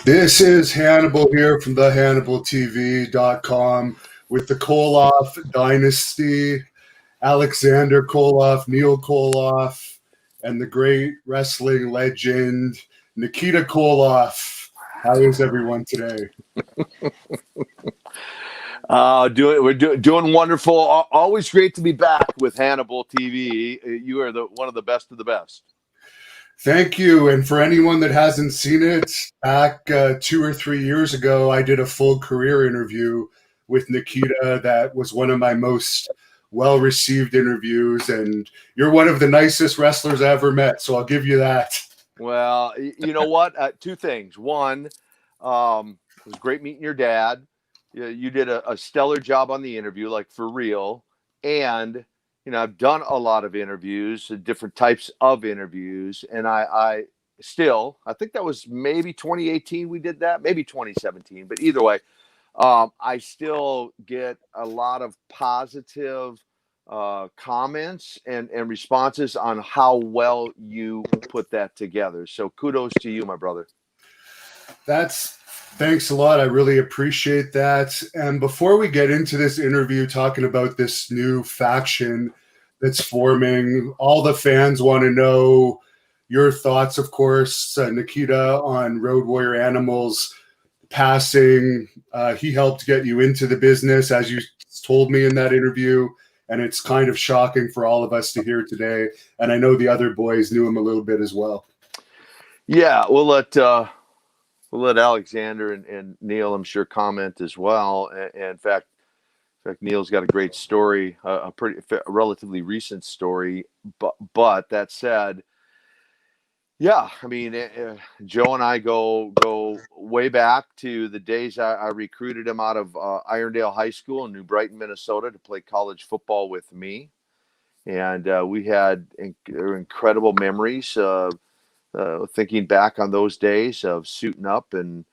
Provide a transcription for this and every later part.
This is Hannibal here from thehannibaltv.com with the Koloff Dynasty, Alexander Koloff, Neil Koloff, and the great wrestling legend, Nikita Koloff. How is everyone today? Doing wonderful. Always great to be back with Hannibal TV. You are one of the best of the best. Thank you. And for anyone that hasn't seen it, back 2 or 3 years ago, I did a full career interview with Nikita. That was one of my most well-received interviews. And you're one of the nicest wrestlers I ever met. So I'll give you that. Well, you know what? Two things. One, it was great meeting your dad. You did a stellar job on the interview, like for real. And I've done a lot of interviews, different types of interviews, and I think that was maybe 2018 we did that, maybe 2017, but either way, I still get a lot of positive comments and responses on how well you put that together. So kudos to you, my brother. Thanks a lot. I really appreciate that. And before we get into this interview talking about this new faction that's forming, all the fans want to know your thoughts, of course, Nikita, on Road Warrior Animal's passing. He helped get you into the business, as you told me in that interview, and it's kind of shocking for all of us to hear today. And I know the other boys knew him a little bit as well. Yeah, we'll let Alexander and Neil, I'm sure, comment as well. And in fact, Neil's got a great story, a relatively recent story. But that said, yeah, I mean, Joe and I go way back to the days I recruited him out of Irondale High School in New Brighton, Minnesota, to play college football with me, and we had incredible memories. Thinking back on those days of suiting up and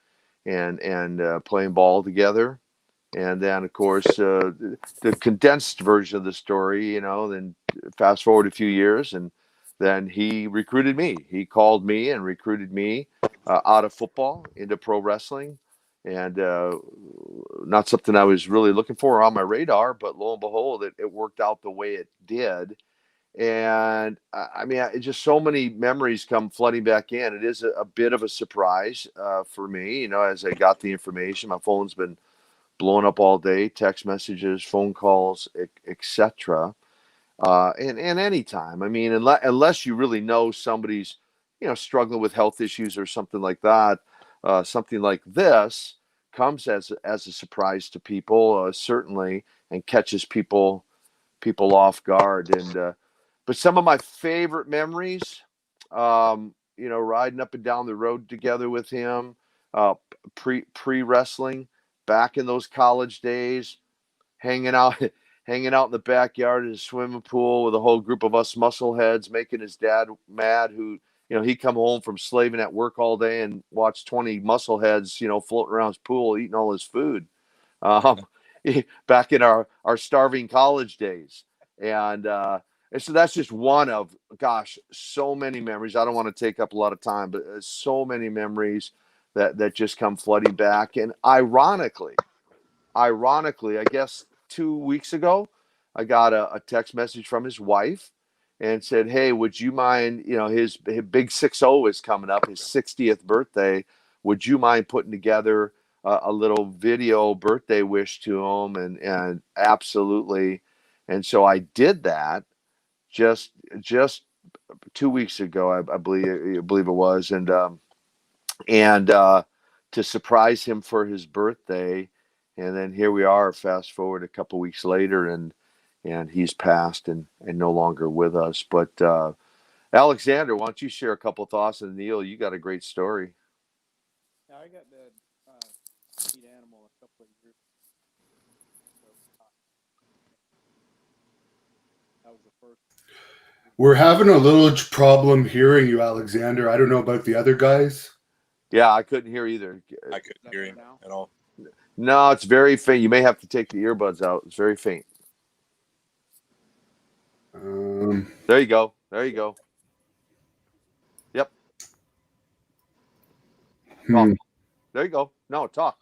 playing ball together. And then, of course, the condensed version of the story, then fast forward a few years, and then he recruited me. He called me and recruited me out of football into pro wrestling. And not something I was really looking for on my radar, but lo and behold, it worked out the way it did. And I mean, just so many memories come flooding back in. It is a bit of a surprise for me, as I got the information. My phone's been blowing up all day, text messages, phone calls, etc. And anytime, I mean, unless you really know somebody's, struggling with health issues or something like that, something like this comes as a surprise to people, certainly, and catches people off guard. And but some of my favorite memories, riding up and down the road together with him, pre wrestling, back in those college days, hanging out in the backyard in a swimming pool with a whole group of us muscleheads, making his dad mad. Who, he'd come home from slaving at work all day and watch 20 muscleheads, floating around his pool, eating all his food. Back in our starving college days. And so that's just one of, gosh, so many memories. I don't want to take up a lot of time, but so many memories that just come flooding back. And ironically, I guess 2 weeks ago, I got a text message from his wife and said, "Hey, would you mind, his big 6-0 is coming up, his 60th birthday. Would you mind putting together a little video birthday wish to him?" And absolutely. And so I did that just 2 weeks ago, I believe it was. And to surprise him for his birthday. And then here we are, fast forward a couple weeks later, and he's passed and no longer with us. But Alexander, why don't you share a couple thoughts? And Neil, you got a great story. Yeah, I got to meet Animal a couple of years ago. That was the first. We're having a little problem hearing you, Alexander. I don't know about the other guys. Yeah, I couldn't hear either. I couldn't hear him at all. No, it's very faint. You may have to take the earbuds out. It's very faint. There you go. Yep. There you go. No, talk.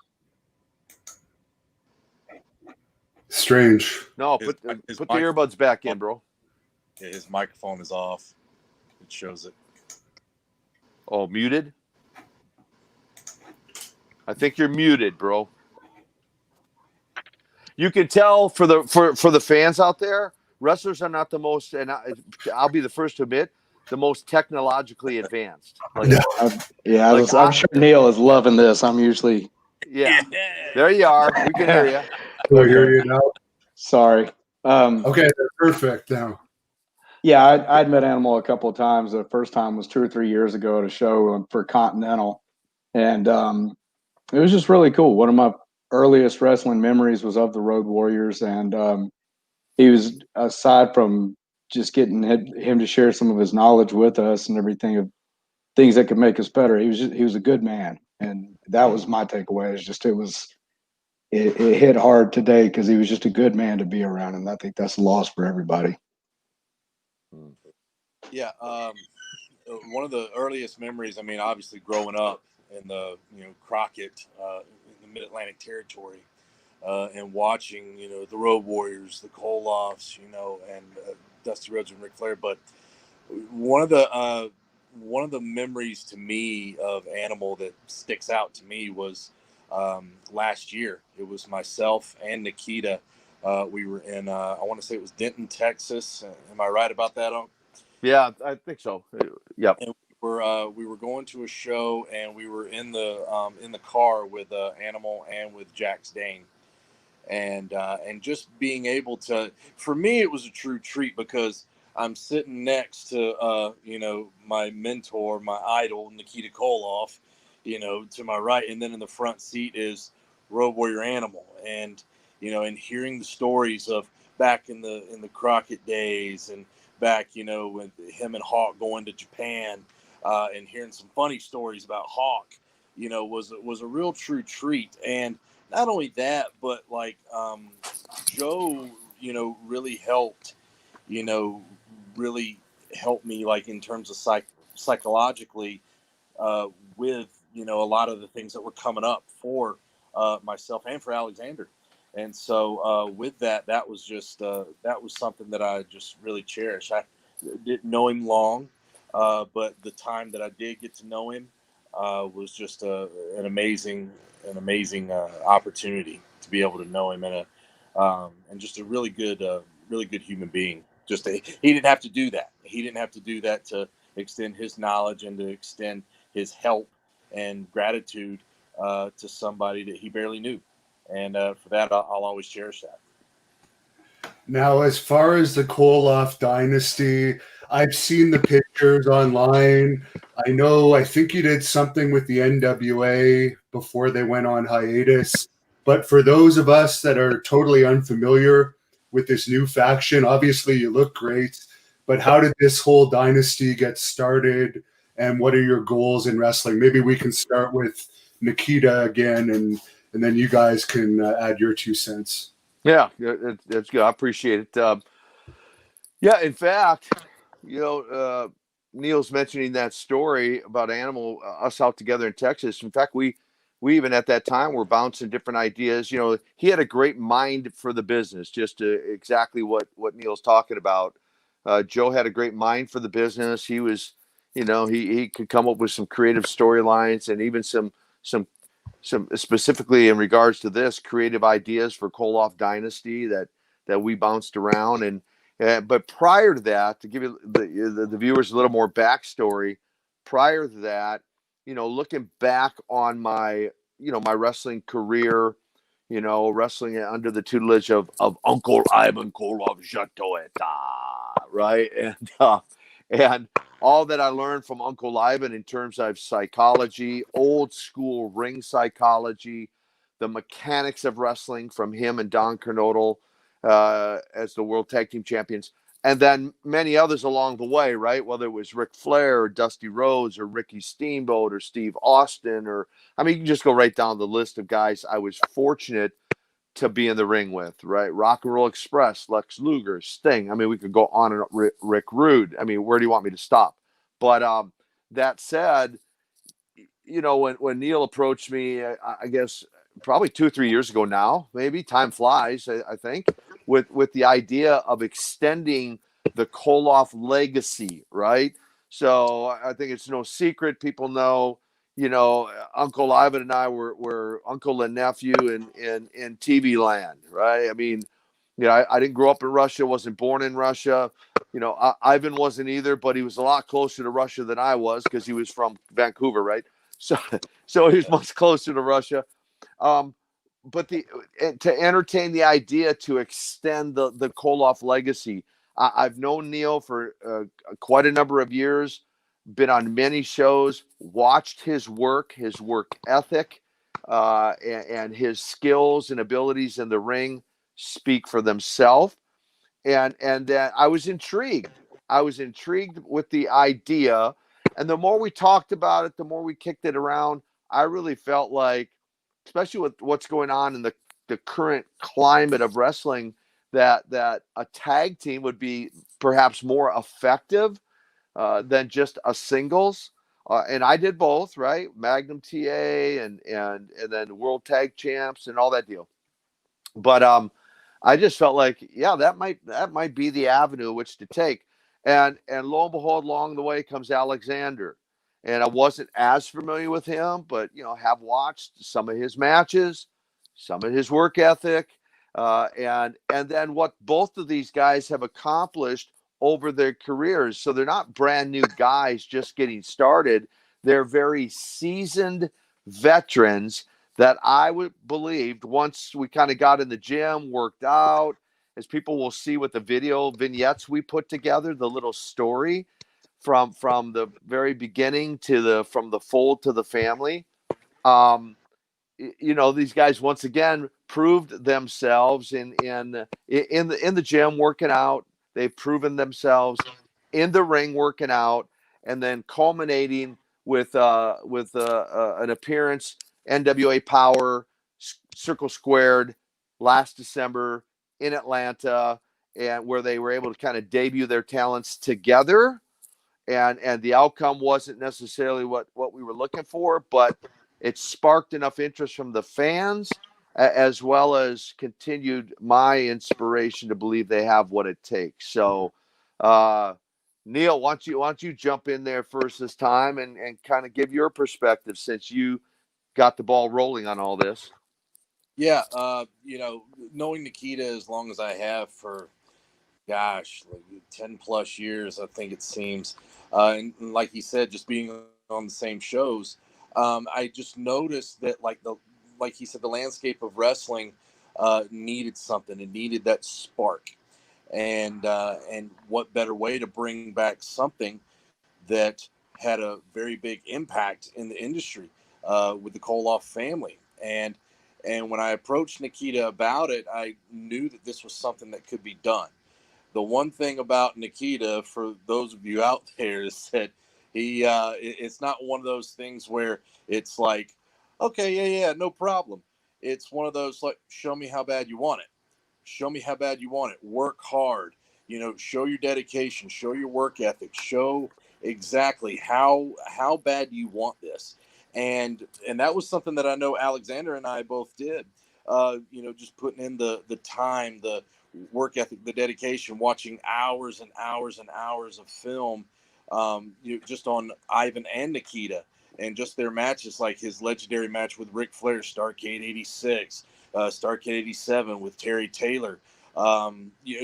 Strange. No, His put the microphone- earbuds back in, bro. Yeah, his microphone is off. It shows it. Oh, muted? I think you're muted, bro. You can tell for the fans out there, wrestlers are not the most, and I'll be the first to admit, the most technologically advanced. Like, Yeah, Like, I'm sure Neil is loving this. I'm usually yeah. There you are. We can hear you. Do I hear you now? sorry. Okay, they're perfect now. Yeah, I'd met Animal a couple of times. The first time was 2 or 3 years ago at a show for Continental, and it was just really cool. One of my earliest wrestling memories was of the Road Warriors, and he was, aside from just getting him to share some of his knowledge with us and everything of things that could make us better. He was a good man, and that was my takeaway. It hit hard today because he was just a good man to be around, and I think that's a loss for everybody. Yeah, one of the earliest memories. I mean, obviously growing up in the Crockett in the Mid Atlantic Territory, and watching the Road Warriors, the Koloffs, and Dusty Rhodes and Ric Flair. But one of the memories to me of Animal that sticks out to me was last year. It was myself and Nikita. We were in I want to say it was Denton, Texas. Am I right about that? Yeah, I think so. Yep. And we were going to a show, and we were in the car with Animal and with Jax Dane, and just being able to, for me, it was a true treat because I'm sitting next to my mentor, my idol, Nikita Koloff, to my right, and then in the front seat is Road Warrior Animal, and and hearing the stories of back in the Crockett days, and back with him and Hawk going to Japan, and hearing some funny stories about Hawk, was a real true treat. And not only that, but like Joe, really helped, really helped me, like in terms of psychologically, with a lot of the things that were coming up for myself and for Alexander. And so with that was just that was something that I just really cherish. I didn't know him long, but the time that I did get to know him was just an amazing opportunity to be able to know him, and just a really good human being. He didn't have to do that. He didn't have to do that to extend his knowledge and to extend his help and gratitude to somebody that he barely knew. And for that, I'll always cherish that. Now, as far as the Koloff Dynasty, I've seen the pictures online. I think you did something with the NWA before they went on hiatus. But for those of us that are totally unfamiliar with this new faction, obviously you look great. But how did this whole dynasty get started? And what are your goals in wrestling? Maybe we can start with Nikita again, and then you guys can add your 2 cents. Yeah, that's good. I appreciate it. Yeah, in fact, Neil's mentioning that story about Animal, us out together in Texas. In fact, we even at that time were bouncing different ideas. He had a great mind for the business, just exactly what Neil's talking about. Joe had a great mind for the business. He was, he could come up with some creative storylines and even some specifically in regards to this, creative ideas for Koloff Dynasty that we bounced around. And but prior to that, to give you the viewers a little more backstory, prior to that, looking back on my my wrestling career, wrestling under the tutelage of Uncle Ivan Koloff Jatoeta, right? And all that I learned from Uncle Ivan in terms of psychology, old school ring psychology, the mechanics of wrestling from him and Don Kernodle as the World Tag Team Champions, and then many others along the way, right? Whether it was Ric Flair or Dusty Rhodes or Ricky Steamboat or Steve Austin, or I mean, you can just go right down the list of guys I was fortunate to be in the ring with, right? Rock and Roll Express, Lex Luger, Sting. I mean, we could go on and Rick Rude. I mean, where do you want me to stop? But that said, when Neil approached me, I guess probably 2 or 3 years ago now, maybe time flies, I think, with the idea of extending the Koloff legacy, right? So I think it's no secret. People know, Uncle Ivan and I were uncle and nephew in TV land, right? I mean, I didn't grow up in Russia, wasn't born in Russia. Ivan wasn't either, but he was a lot closer to Russia than I was because he was from Vancouver, right? So, so he was much closer to Russia. But to entertain the idea to extend the Koloff legacy, I've known Neil for quite a number of years, been on many shows, watched his work ethic, and his skills and abilities in the ring speak for themselves. And I was intrigued. I was intrigued with the idea, and the more we talked about it, the more we kicked it around. I really felt like, especially with what's going on in the current climate of wrestling, that a tag team would be perhaps more effective than just a singles. And I did both, right? Magnum TA and then World Tag Champs and all that deal. But I just felt like, yeah, that might be the avenue which to take. And lo and behold, along the way comes Alexander. And I wasn't as familiar with him, but have watched some of his matches, some of his work ethic, and then what both of these guys have accomplished over their careers. So they're not brand new guys just getting started. They're very seasoned veterans that I would believed once we kind of got in the gym, worked out, as people will see with the video vignettes we put together, the little story from the very beginning from the fold to the family. These guys once again proved themselves in the gym working out. They've proven themselves in the ring working out, and then culminating with an appearance NWA Power Circle Squared last December in Atlanta, and where they were able to kind of debut their talents together. And the outcome wasn't necessarily what we were looking for, but it sparked enough interest from the fans, as well as continued my inspiration to believe they have what it takes. So, Neil, why don't you jump in there first this time and kind of give your perspective, since you got the ball rolling on all this. Yeah, knowing Nikita as long as I have for, gosh, like 10 plus years, I think it seems. And like he said, just being on the same shows, I just noticed that, like he said, the landscape of wrestling needed something. It needed that spark. And what better way to bring back something that had a very big impact in the industry with the Koloff family. And when I approached Nikita about it, I knew that this was something that could be done. The one thing about Nikita, for those of you out there, is that it's not one of those things where it's like, okay, yeah, no problem. It's one of those, like, show me how bad you want it. Show me how bad you want it. Work hard. Show your dedication. Show your work ethic. Show exactly how bad you want this. And that was something that I know Alexander and I both did. Just putting in the time, the work ethic, the dedication, watching hours and hours and hours of film, just on Ivan and Nikita, and just their matches, like his legendary match with Ric Flair, Starrcade '86, Starrcade '87 with Terry Taylor,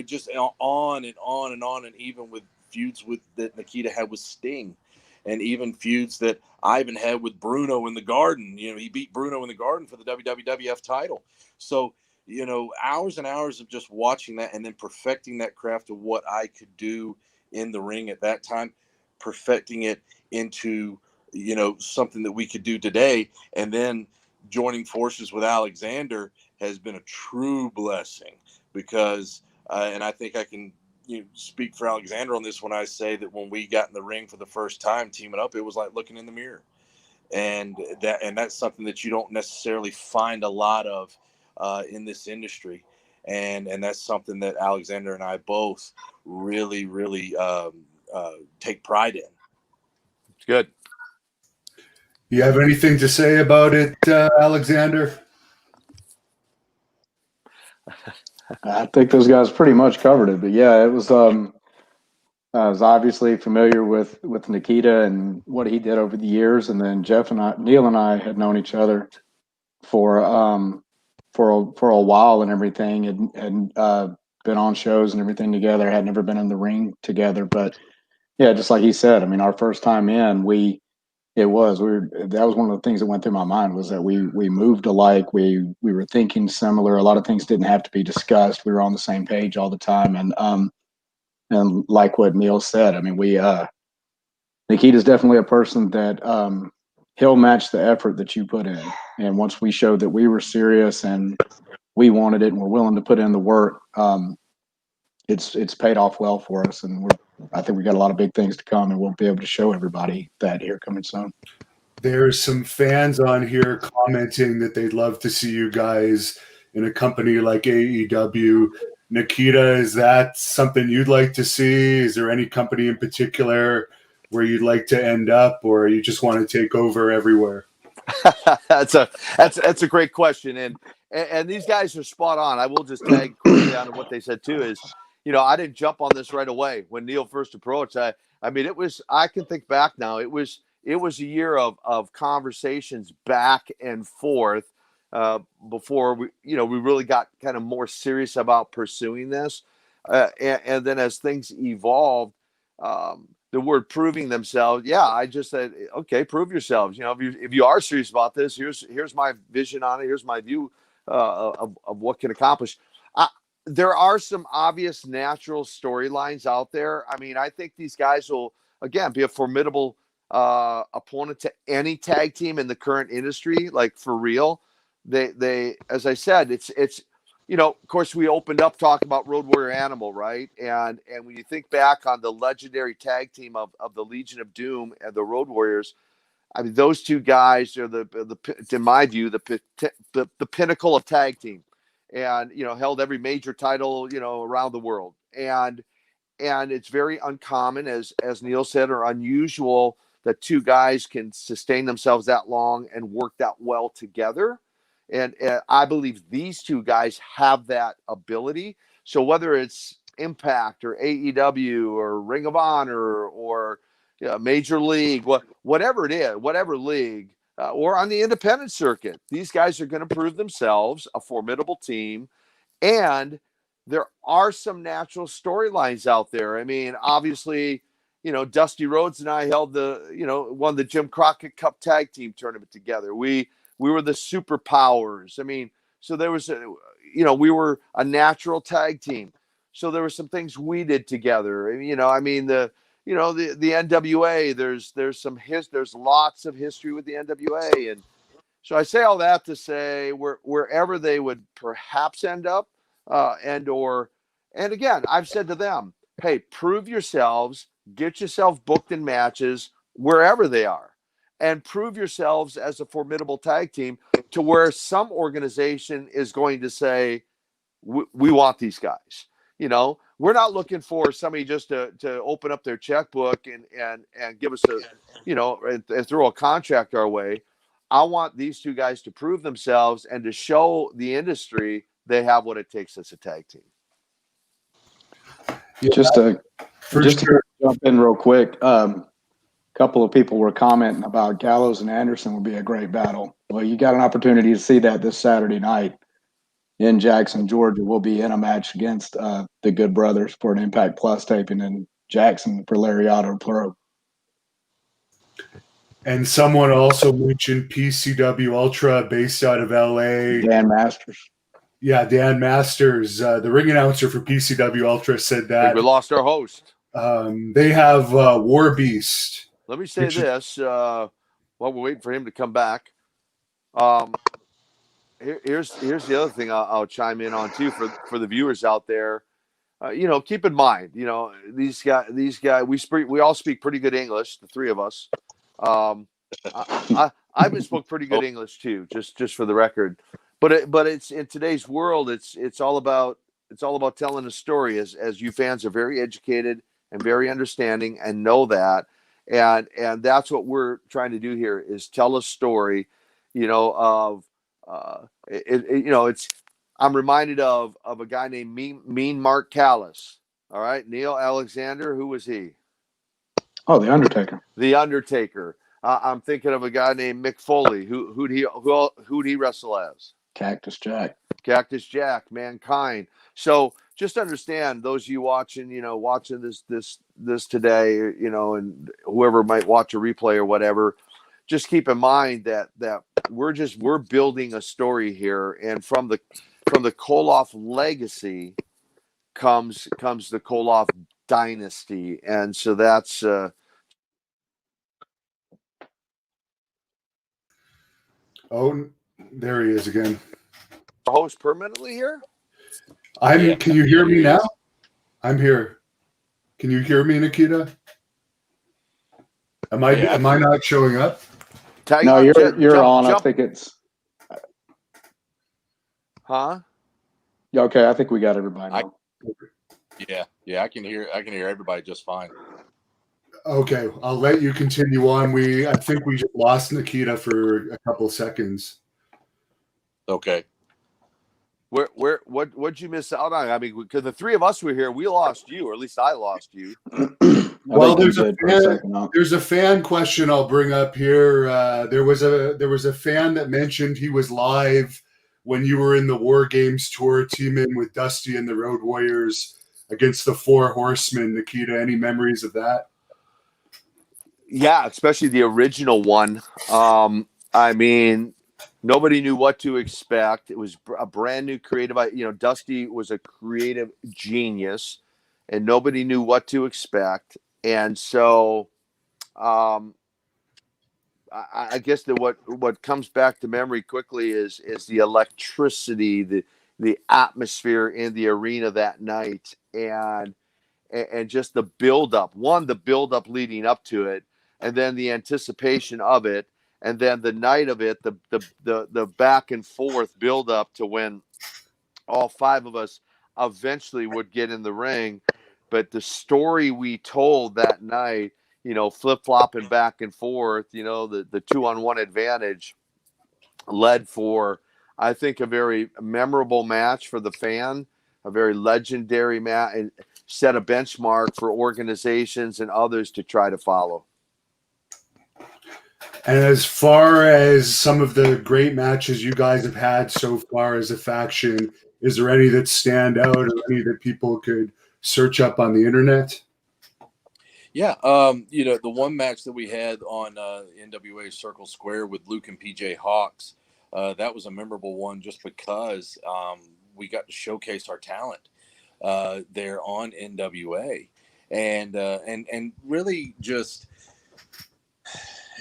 just on and on and on, and even with feuds that Nikita had with Sting, and even feuds that Ivan had with Bruno in the Garden. He beat Bruno in the Garden for the WWF title. So, hours and hours of just watching that, and then perfecting that craft of what I could do in the ring at that time, perfecting it into, something that we could do today. And then joining forces with Alexander has been a true blessing, because, and I think I can speak for Alexander on this when I say that when we got in the ring for the first time teaming up, it was like looking in the mirror. And that's something that you don't necessarily find a lot of in this industry. And that's something that Alexander and I both really, really take pride in. It's good. You have anything to say about it, Alexander? I think those guys pretty much covered it, but yeah, it was. I was obviously familiar with Nikita and what he did over the years, and then Neil and I had known each other for for a while and everything, and been on shows and everything together. Had never been in the ring together, but yeah, just like he said, I mean, our first time in, that was one of the things that went through my mind was that we moved alike, we were thinking similar. A lot of things didn't have to be discussed. We were on the same page all the time, and like what Neil said, I mean, Nikita's definitely a person that he'll match the effort that you put in. And once we showed that we were serious and we wanted it and we're willing to put in the work, it's paid off well for us. And I think we got a lot of big things to come, and we'll be able to show everybody that here coming soon. There's some fans on here commenting that they'd love to see you guys in a company like AEW. Nikita, is that something you'd like to see? Is there any company in particular where you'd like to end up, or you just want to take over everywhere? That's a great question, and these guys are spot on. I will just tag quickly on what they said too. Is I didn't jump on this right away when Neil first approached. I mean, I can think back now. It was a year of conversations back and forth before we really got kind of more serious about pursuing this, and then as things evolved. The word proving themselves. Yeah, I just said, okay, prove yourselves. If you are serious about this, here's my vision on it. Here's my view of what can accomplish. There are some obvious natural storylines out there. I mean, I think these guys will again be a formidable opponent to any tag team in the current industry. Like for real, they as I said, it's of course, we opened up talking about Road Warrior Animal, right? And when you think back on the legendary tag team of the Legion of Doom and the Road Warriors, I mean, those two guys are in my view, the pinnacle of tag team, and held every major title around the world, and it's very uncommon, as Neil said, or unusual that two guys can sustain themselves that long and work that well together. And I believe these two guys have that ability. So whether it's Impact or AEW or Ring of Honor or Major League, whatever it is, whatever league, or on the independent circuit, these guys are going to prove themselves a formidable team. And there are some natural storylines out there. I mean, obviously, Dusty Rhodes and I held won the Jim Crockett Cup Tag Team Tournament together. We were the superpowers. I mean, so there was, we were a natural tag team. So there were some things we did together. I mean, the NWA. There's lots of history with the NWA, and so I say all that to say wherever they would perhaps end up, and again, I've said to them, hey, prove yourselves, get yourself booked in matches wherever they are, and prove yourselves as a formidable tag team to where some organization is going to say, we want these guys. We're not looking for somebody just to open up their checkbook and give us and throw a contract our way. I want these two guys to prove themselves and to show the industry they have what it takes as a tag team. Yeah, Just to jump in real quick. Couple of people were commenting about Gallows and Anderson would be a great battle. Well, you got an opportunity to see that this Saturday night in Jackson, Georgia. We'll be in a match against the Good Brothers for an Impact Plus taping in Jackson for Lariato Pro. And someone also mentioned PCW Ultra based out of LA. Dan Masters. Yeah, Dan Masters, the ring announcer for PCW Ultra, said that. We lost our host. They have War Beast. Let me say this while we're waiting for him to come back. Here's the other thing I'll chime in on too for the viewers out there. Keep in mind, these guys, we all speak pretty good English, the three of us. I even spoke pretty good English too, just for the record. But it's in today's world, it's all about telling a story. As you fans are very educated and very understanding and know that, and that's what we're trying to do here is tell a story, of it's. I'm reminded of a guy named Mean Mark Callis. All right, Neil Alexander. Who was he? Oh, the Undertaker. The Undertaker. I'm thinking of a guy named Mick Foley. Who'd he wrestle as? Cactus Jack. Cactus Jack, Mankind. So just understand, those of you watching, watching this today, and whoever might watch a replay or whatever, just keep in mind that we're building a story here, and from the Koloff legacy comes the Koloff Dynasty, and so that's. Oh, there he is again. Host permanently here. Can you hear me now? I'm here. Can you hear me, Nikita? Am I not showing up? No, you're on. I think it's. Huh? Okay, I think we got everybody now. Yeah, I can hear everybody just fine. Okay, I'll let you continue on. I think we just lost Nikita for a couple seconds. Okay. What'd you miss out on? I mean, because the three of us were here, we lost you, or at least I lost you. Well, there's a fan question I'll bring up here. There was a fan that mentioned he was live when you were in the War Games tour teaming with Dusty and the Road Warriors against the Four Horsemen. Nikita, any memories of that? Yeah, especially the original one. I mean, nobody knew what to expect. It was a brand new creative. Dusty was a creative genius, and nobody knew what to expect. And so, I guess that what comes back to memory quickly is the electricity, the atmosphere in the arena that night, and just the buildup. The buildup leading up to it, and then the anticipation of it, and then the night of it, the back and forth buildup to when all five of us eventually would get in the ring. But the story we told that night, flip-flopping back and forth, the 2-on-1 advantage led for, I think, a very memorable match for the fan, a very legendary match, and set a benchmark for organizations and others to try to follow. And as far as some of the great matches you guys have had so far as a faction, is there any that stand out or any that people could search up on the internet? Yeah, the one match that we had on NWA Circle Square with Luke and PJ Hawks, that was a memorable one just because we got to showcase our talent there on NWA, and really just,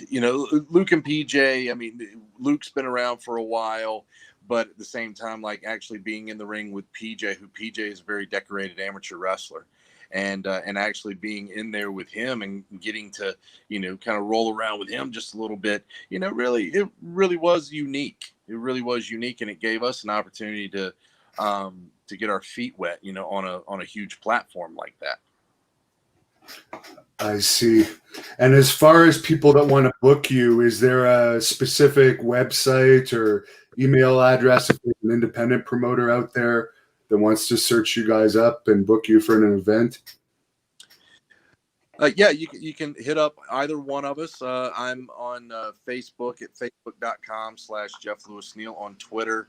Luke and PJ. I mean, Luke's been around for a while, but at the same time, like actually being in the ring with PJ, who PJ is a very decorated amateur wrestler. And actually being in there with him and getting to, kind of roll around with him just a little bit, it really was unique. It really was unique, and it gave us an opportunity to get our feet wet, on a huge platform like that. I see. And as far as people that want to book you, is there a specific website or email address if there's an independent promoter out there that wants to search you guys up and book you for an event? Yeah, you can hit up either one of us. I'm on Facebook at facebook.com/Jeff Lewis Neal, on Twitter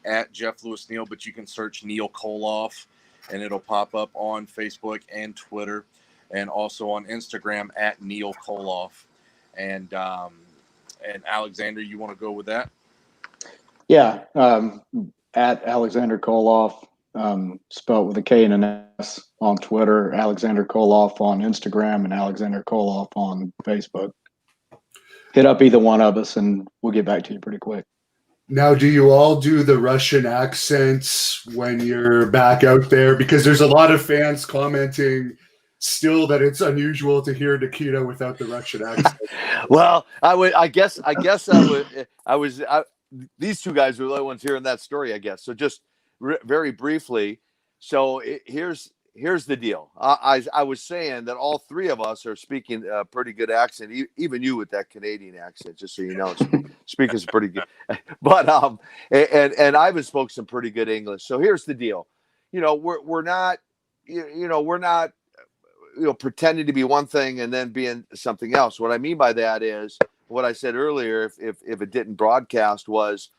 at Jeff Lewis Neal, but you can search Neil Koloff and it'll pop up on Facebook and Twitter, and also on Instagram at Neil Koloff. And Alexander, you want to go with that? Yeah, at Alexander Koloff, spelled with a K and an S, on Twitter, Alexander Koloff on Instagram, and Alexander Koloff on Facebook. Hit up either one of us and we'll get back to you pretty quick. Now, do you all do the Russian accents when you're back out there? Because there's a lot of fans commenting still that it's unusual to hear Nikita without the Russian accent. Well, these two guys were the only ones hearing that story, I guess. So just very briefly. So here's here's the deal. I was saying that all three of us are speaking a pretty good accent. Even you with that Canadian accent, just so you know, speaking is pretty good. But and Ivan spoke some pretty good English. So here's the deal. We're not, we're not, pretending to be one thing and then being something else. What I mean by that is what I said earlier. If it didn't broadcast was,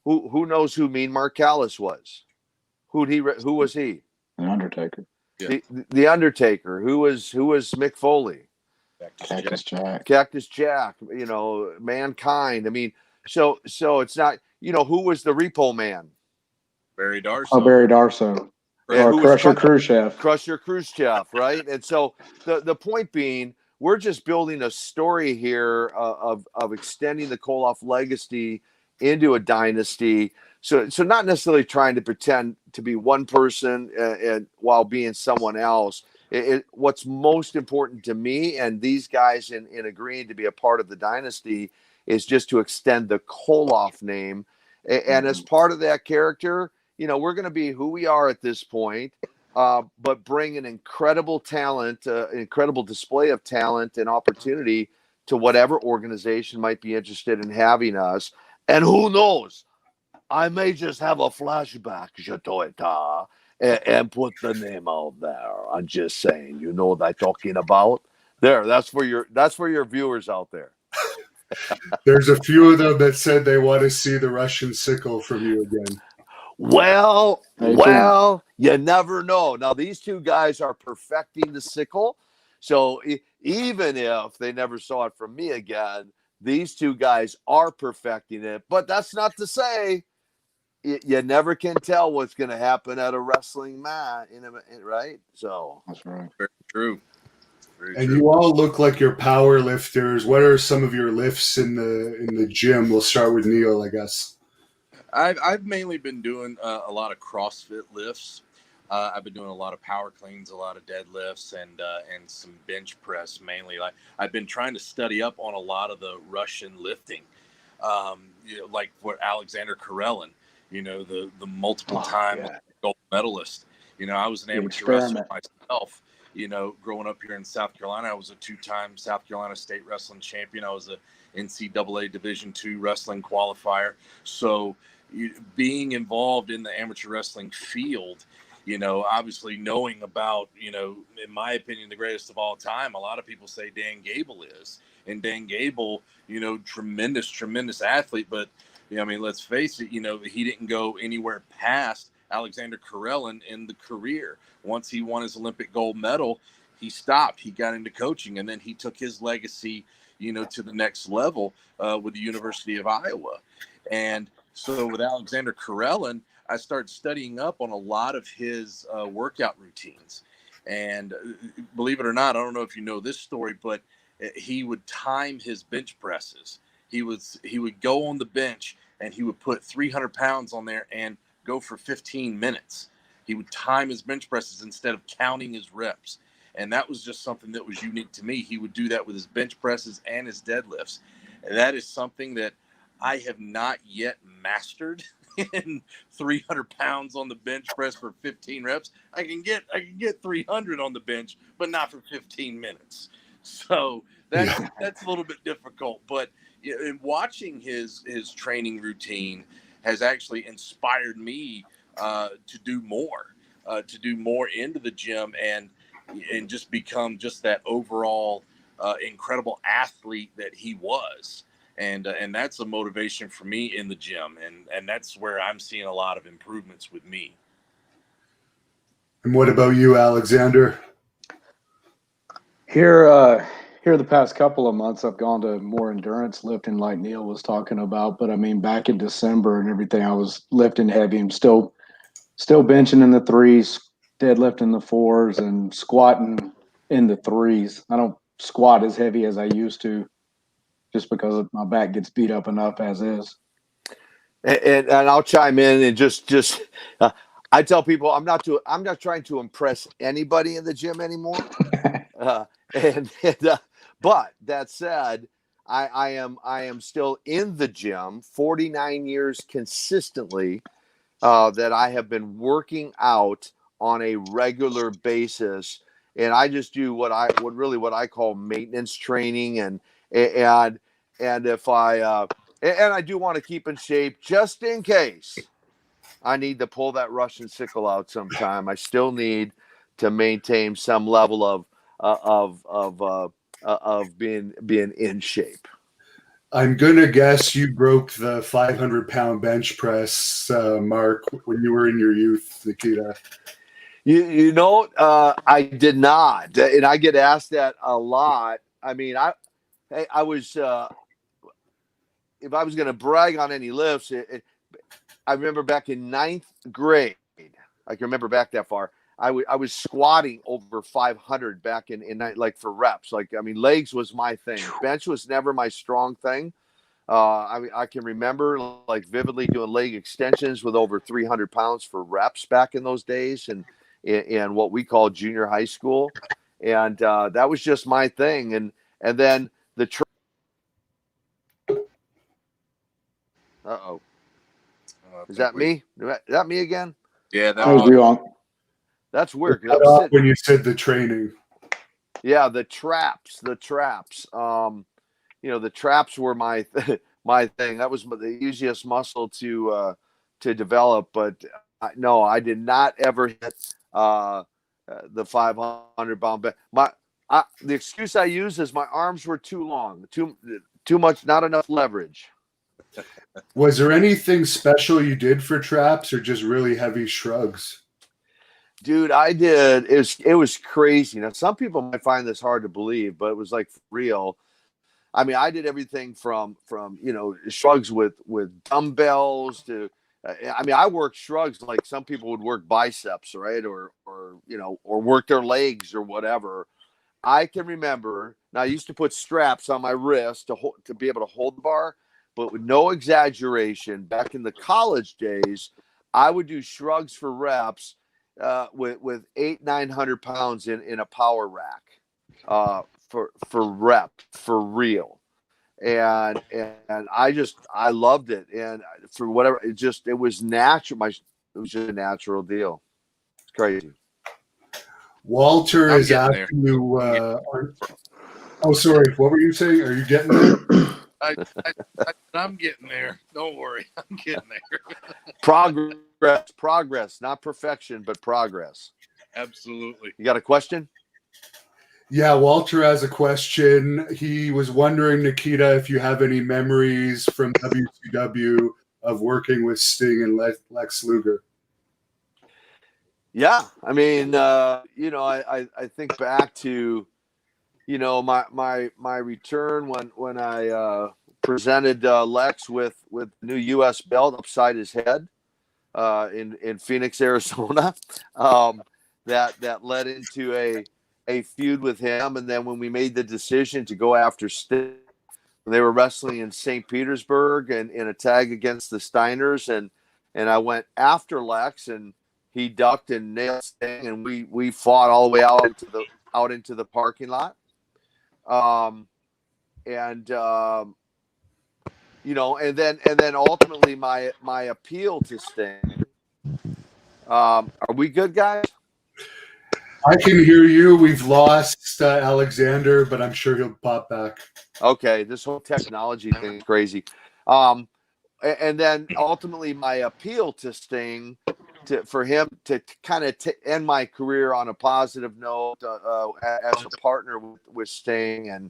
who knows who Mean Mark Callis was? Who was he? The Undertaker. Yeah. The Undertaker. Who was Mick Foley? Cactus Jack. Mankind. I mean, so it's not. Who was the Repo Man? Barry Darso. Oh, Barry Darso. Or Crusher Khrushchev. Crusher Khrushchev, right? And so the point being, we're just building a story here of extending the Koloff legacy into a dynasty. So not necessarily trying to pretend to be one person and while being someone else. What's most important to me and these guys in agreeing to be a part of the dynasty is just to extend the Koloff name. And as part of that character, we're going to be who we are at this point, but bring an incredible talent, incredible display of talent and opportunity to whatever organization might be interested in having us. And who knows, I may just have a flashback, Jatoita, and put the name out there. I'm just saying, you know what I'm talking about? There, that's for your viewers out there. There's a few of them that said they want to see the Russian sickle from you again. Well, you never know. Now, these two guys are perfecting the sickle. So even if they never saw it from me again, these two guys are perfecting it. But that's not to say you never can tell what's going to happen at a wrestling match, right? So that's right. Very true. And you all look like you're power lifters. What are some of your lifts in the gym? We'll start with Neil, I guess. I've mainly been doing a lot of CrossFit lifts. I've been doing a lot of power cleans, a lot of deadlifts, and some bench press mainly. Like I've been trying to study up on a lot of the Russian lifting, like for Alexander Karelin, the multiple time gold medalist. I was an amateur wrestler myself. Growing up here in South Carolina, I was a 2-time South Carolina State Wrestling Champion. I was a NCAA Division II wrestling qualifier. So being involved in the amateur wrestling field, obviously knowing about, in my opinion, the greatest of all time, a lot of people say Dan Gable is. And Dan Gable, tremendous athlete. But, let's face it, he didn't go anywhere past Alexander Karelin in the career. Once he won his Olympic gold medal, he stopped. He got into coaching, and then he took his legacy, to the next level with the University of Iowa. And so with Alexander Karelin, I started studying up on a lot of his workout routines. And believe it or not, I don't know if you know this story, but he would time his bench presses. He would go on the bench and he would put 300 pounds on there and go for 15 minutes. He would time his bench presses instead of counting his reps. And that was just something that was unique to me. He would do that with his bench presses and his deadlifts. And that is something that I have not yet mastered. In 300 pounds on the bench press for 15 reps. I can get 300 on the bench, but not for 15 minutes. So that's a little bit difficult. But in watching his training routine has actually inspired me to do more into the gym and just become just that overall incredible athlete that he was. And that's a motivation for me in the gym. And that's where I'm seeing a lot of improvements with me. And what about you, Alexander? Here the past couple of months, I've gone to more endurance lifting like Neil was talking about. But I mean, back in December and everything, I was lifting heavy. I'm still benching in the 3s, deadlifting the 4s, and squatting in the 3s. I don't squat as heavy as I used to, just because my back gets beat up enough as is. And I'll chime in and just I tell people I'm not trying to impress anybody in the gym anymore. But that said, I am still in the gym 49 years consistently that I have been working out on a regular basis. And I just do what I call maintenance training. And if and I do want to keep in shape just in case I need to pull that Russian sickle out sometime. I still need to maintain some level of being in shape. I'm gonna guess you broke the 500-pound bench press mark when you were in your youth, Nikita. I did not, and I get asked that a lot. I mean, I was if I was going to brag on any lifts, I remember back in 9th grade. I can remember back that far. I was squatting over 500 back in like for reps. Like, I mean, legs was my thing. Bench was never my strong thing. I can remember like vividly doing leg extensions with over 300 pounds for reps back in those days, and in what we call junior high school, and that was just my thing. And then the is that me? Is that me again? Yeah, That was you on. That's weird. Cut off when you said the training. Yeah, the traps. The traps were my my thing. That was the easiest muscle to develop. But no, I did not ever hit the 500-pound bench. The excuse I use is my arms were too long, too much, not enough leverage. Was there anything special you did for traps, or just really heavy shrugs? Dude, I did. It was crazy. Now, some people might find this hard to believe, but it was like real. I mean, I did everything from shrugs with dumbbells to. I mean, I worked shrugs like some people would work biceps, right? Or work their legs or whatever. I can remember. Now, I used to put straps on my wrist to be able to hold the bar, but with no exaggeration, back in the college days, I would do shrugs for reps with 800-900 pounds in a power rack for rep for real. And I loved it. And for whatever, it was natural. It was just a natural deal. It's crazy. Walter is asking you. Oh, sorry. What were you saying? Are you getting there? I'm getting there. Don't worry. I'm getting there. Progress, not perfection, but progress. Absolutely. You got a question? Yeah, Walter has a question. He was wondering, Nikita, if you have any memories from WCW of working with Sting and Lex Luger. Yeah, I mean, I think back to, my return when I presented Lex with new U.S. belt upside his head in Phoenix, Arizona. That led into a feud with him, and then when we made the decision to go after Sting, they were wrestling in St. Petersburg and in a tag against the Steiners, and I went after Lex, and he ducked and nailed Sting, and we fought all the way out into the parking lot. And then ultimately my appeal to Sting. Are we good, guys? I can hear you. We've lost Alexander, but I'm sure he'll pop back. Okay, this whole technology thing is crazy. And then ultimately my appeal to Sting, for him to kind of end my career on a positive note as a partner with Sting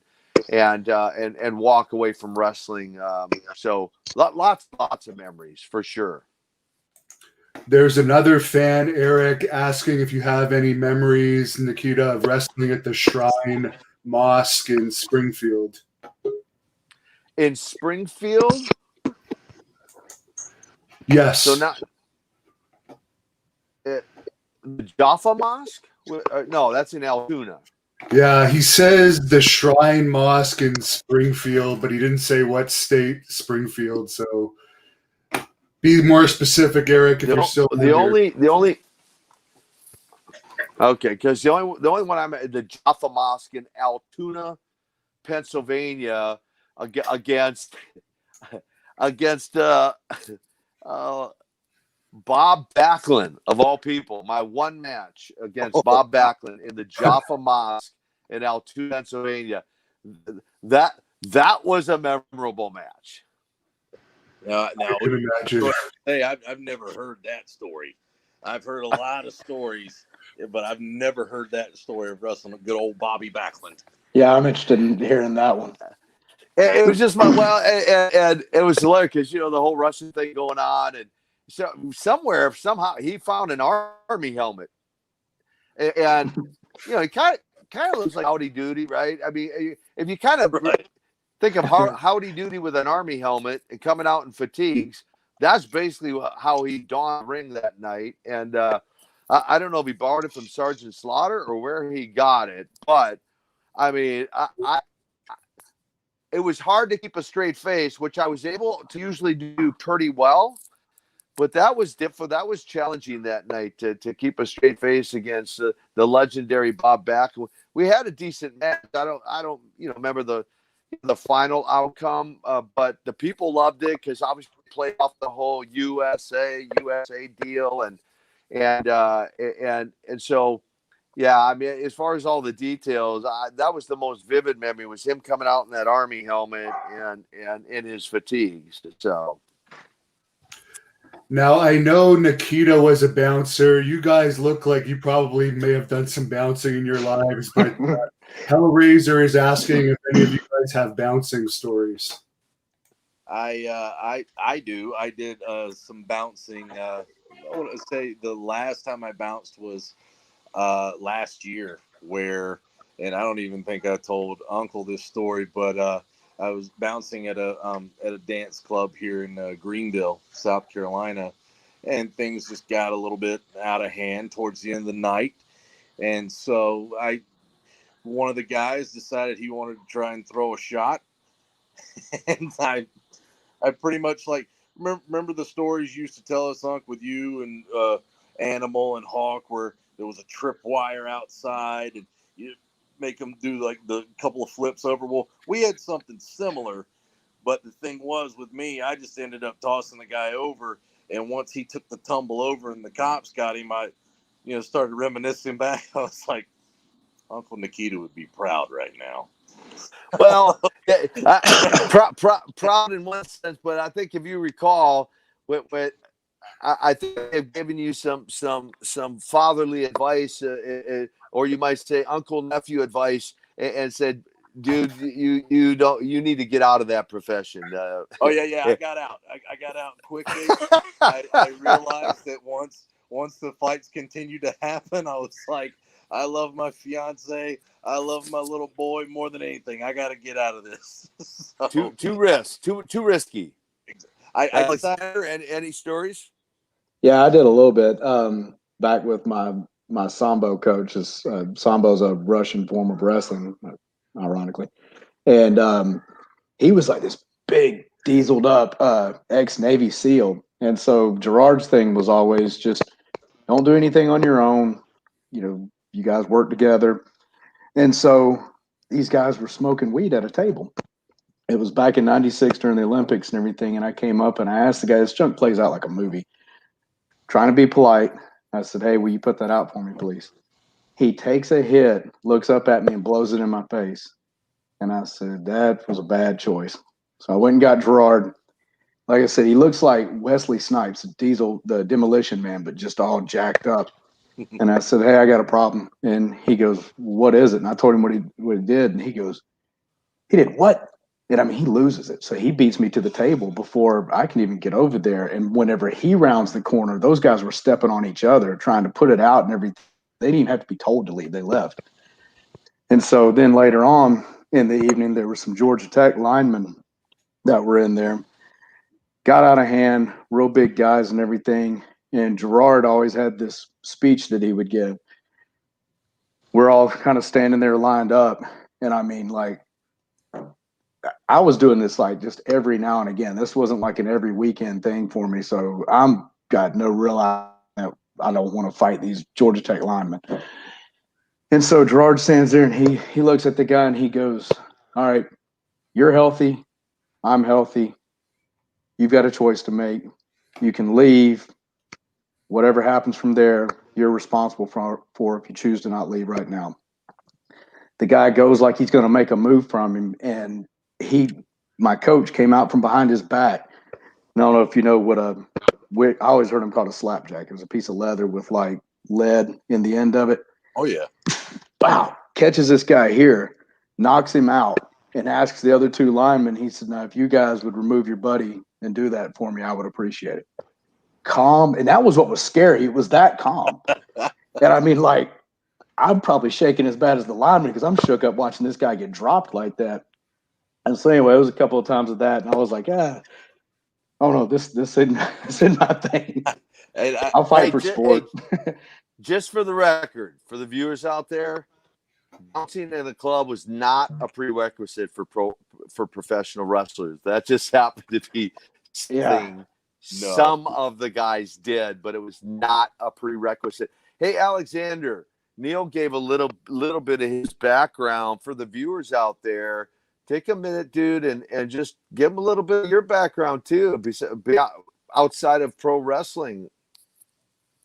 and walk away from wrestling. So lots of memories for sure. There's another fan, Eric, asking if you have any memories, Nikita, of wrestling at the Shrine Mosque in Springfield. In Springfield? Yes. So not the Jaffa Mosque? No, that's in Altoona. Yeah, he says the Shrine Mosque in Springfield, but he didn't say what state Springfield. So be more specific, Eric, if you're still the only okay, because the only one I'm at the Jaffa Mosque in Altoona, Pennsylvania, against Bob Backlund, of all people, my one match against Bob Backlund in the Jaffa Mosque in Altoona, Pennsylvania. That was a memorable match. Now, I can imagine. hey, I've never heard that story. I've heard a lot of stories, but I've never heard that story of wrestling good old Bobby Backlund. Yeah, I'm interested in hearing that one. It was just and it was hilarious because the whole Russian thing going on, and so somehow he found an army helmet, and he kind of looks like Howdy Doody, right? I mean, if you kind of think of Howdy Doody with an army helmet and coming out in fatigues, that's basically how he donned the ring that night. And I don't know if he borrowed it from Sergeant Slaughter or where he got it, but I mean, it was hard to keep a straight face, which I was able to usually do pretty well. But that was difficult. That was challenging that night to keep a straight face against the legendary Bob Backlund. We had a decent match. I don't remember the final outcome, but the people loved it because obviously we played off the whole USA deal, and so. Yeah, I mean, as far as all the details, that was the most vivid memory, was him coming out in that army helmet and in his fatigues. So Now, I know Nikita was a bouncer. You guys look like you probably may have done some bouncing in your lives, but Hellraiser is asking if any of you guys have bouncing stories. I do. I did some bouncing. I want to say the last time I bounced was last year, and I don't even think I told Uncle this story, but I was bouncing at a dance club here in Greenville, South Carolina, and things just got a little bit out of hand towards the end of the night, and so one of the guys decided he wanted to try and throw a shot, and I pretty much remember the stories you used to tell us, Unc, with you and Animal and Hawk, where there was a tripwire outside and you make them do the couple of flips over. Well, we had something similar, but the thing was with me, I just ended up tossing the guy over. And once he took the tumble over and the cops got him, I started reminiscing back. I was like, Uncle Nikita would be proud right now. Well, proud in one sense, but I think if you recall, I think they've given you some fatherly advice, or you might say uncle nephew advice, and said, "Dude, you need to get out of that profession." Oh yeah, I got out. I got out quickly. I realized that once the fights continued to happen, I was like, I love my fiance, I love my little boy more than anything. I got to get out of this. So, too risky. I decided. And any stories? Yeah, I did a little bit back with my Sambo coach. Sambo's a Russian form of wrestling, ironically. And he was like this big, dieseled up ex-Navy SEAL. And so Gerard's thing was always just don't do anything on your own. You guys work together. And so these guys were smoking weed at a table. It was back in '96 during the Olympics and everything. And I came up and I asked the guy, this junk plays out like a movie. Trying to be polite. I said, hey, will you put that out for me, please? He takes a hit, looks up at me and blows it in my face. And I said, that was a bad choice. So I went and got Gerard. Like I said, he looks like Wesley Snipes, Diesel, the Demolition Man, but just all jacked up. And I said, hey, I got a problem. And he goes, what is it? And I told him what he did. And he goes, he did what? And I mean, he loses it. So he beats me to the table before I can even get over there. And whenever he rounds the corner, those guys were stepping on each other, trying to put it out and everything. They didn't even have to be told to leave. They left. And so then later on in the evening, there were some Georgia Tech linemen that were in there. Got out of hand, real big guys and everything. And Gerard always had this speech that he would give. We're all kind of standing there lined up. And I mean, I was doing this just every now and again. This wasn't like an every weekend thing for me. So I'm got no real I don't want to fight these Georgia Tech linemen. And so Gerard stands there and he looks at the guy and he goes, all right, you're healthy. I'm healthy. You've got a choice to make. You can leave Whatever happens from there, you're responsible for if you choose to not leave right now. The guy goes like he's going to make a move from him, and my coach came out from behind his back. I don't know if you know what I always heard him called a slapjack. It was a piece of leather with like lead in the end of it. Oh yeah. Wow. Catches this guy here, knocks him out, and asks the other two linemen. He said, "Now, if you guys would remove your buddy and do that for me, I would appreciate it." Calm. And that was what was scary. It was that calm. And I mean, like, I'm probably shaking as bad as the lineman because I'm shook up watching this guy get dropped like that. And so anyway, it was a couple of times of that, and I was like, oh no, this isn't my thing. I'll fight for sport. Just for the record, for the viewers out there, bouncing in the club was not a prerequisite for professional wrestlers. That just happened to be something some of the guys did, but it was not a prerequisite. Hey, Alexander, Neil gave a little bit of his background for the viewers out there. Take a minute, dude, and just give them a little bit of your background too, be outside of pro wrestling.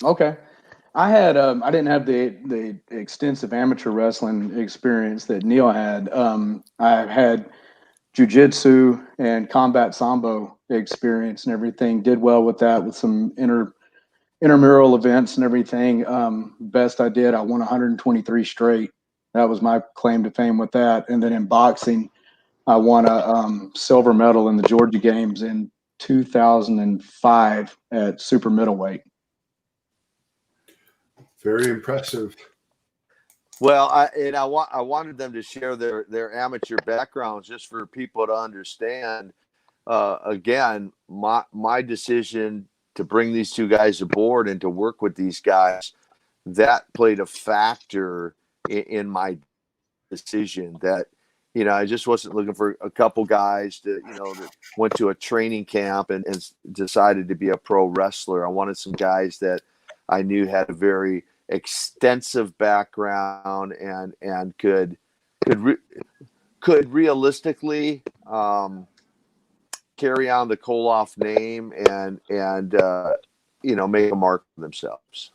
Okay. I didn't have the extensive amateur wrestling experience that Neil had. I had jiu-jitsu and combat sambo experience and everything. Did well with that, with some intramural events and everything. Best I did, I won 123 straight. That was my claim to fame with that. And then in boxing, I won a silver medal in the Georgia Games in 2005 at super middleweight. Very impressive. Well, I wanted them to share their amateur backgrounds just for people to understand. Again, my decision to bring these two guys aboard and to work with these guys, that played a factor in my decision. That, you know, I just wasn't looking for a couple guys that went to a training camp and decided to be a pro wrestler. I wanted some guys that I knew had a very extensive background and could realistically carry on the Koloff name and make a mark for themselves.